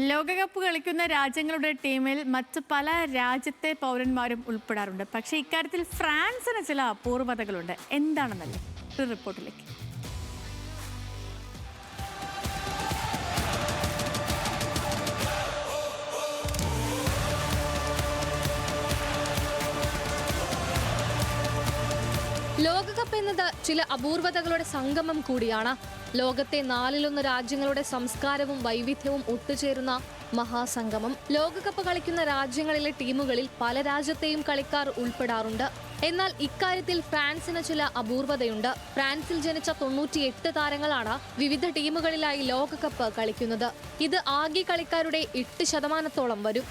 ലോകകപ്പ് കളിക്കുന്ന രാജ്യങ്ങളുടെ ടീമിൽ മറ്റ് പല രാജ്യത്തെ പൗരന്മാരും ഉൾപ്പെടാറുണ്ട്. പക്ഷേ ഇക്കാര്യത്തിൽ ഫ്രാൻസിന് ചില അപൂർവതകളുണ്ട്. എന്താണെന്നല്ലേ ഒരു റിപ്പോർട്ടിലേക്ക്. ലോകകപ്പ് എന്നത് ചില അപൂർവതകളുടെ സംഗമം കൂടിയാണ്. ലോകത്തെ 4/1 രാജ്യങ്ങളുടെ സംസ്കാരവും വൈവിധ്യവും ഒത്തുചേരുന്ന മഹാസംഗമം. ലോകകപ്പ് കളിക്കുന്ന രാജ്യങ്ങളിലെ ടീമുകളിൽ പല രാജ്യത്തെയും കളിക്കാർ ഉൾപ്പെടാറുണ്ട്. എന്നാൽ ഇക്കാര്യത്തിൽ ഫ്രാൻസിന് ചില അപൂർവതയുണ്ട്. ഫ്രാൻസിൽ ജനിച്ച 98 താരങ്ങളാണ് വിവിധ ടീമുകളിലായി ലോകകപ്പ് കളിക്കുന്നത്. ഇത് ആകെ കളിക്കാരുടെ 8% വരും.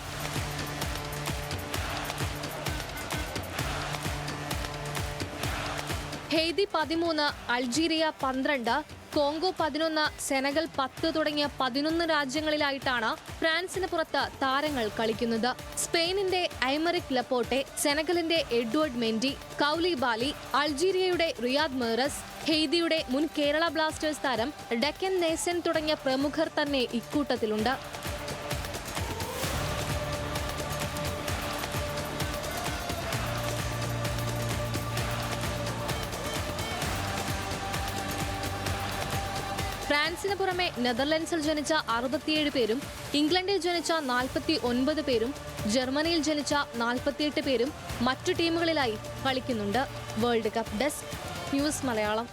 ഹെയ്തി 13, അൾജീരിയ 12, കോങ്കോ 11, സെനഗൽ 10 തുടങ്ങിയ 11 രാജ്യങ്ങളിലായിട്ടാണ് ഫ്രാൻസിന് പുറത്ത് താരങ്ങൾ കളിക്കുന്നത്. സ്പെയിനിന്റെ ഐമറിക് ലപ്പോട്ടെ, സെനഗലിന്റെ എഡ്വേർഡ് മെൻഡി, കൗലിബാലി, അൾജീരിയയുടെ റിയാദ് മെഹ്റസ്, ഹെയ്തിയുടെ മുൻ കേരള ബ്ലാസ്റ്റേഴ്സ് താരം ഡെക്കൻ നേസൻ തുടങ്ങിയ പ്രമുഖർ തന്നെ ഇക്കൂട്ടത്തിലുണ്ട്. ഫ്രാൻസിന് പുറമെ നെതർലൻഡ്സിൽ ജനിച്ച 67 പേരും, ഇംഗ്ലണ്ടിൽ ജനിച്ച 49 പേരും, ജർമ്മനിയിൽ ജനിച്ച 48 പേരും മറ്റു ടീമുകളിലായി കളിക്കുന്നുണ്ട്. World cup desk, news Malayalam.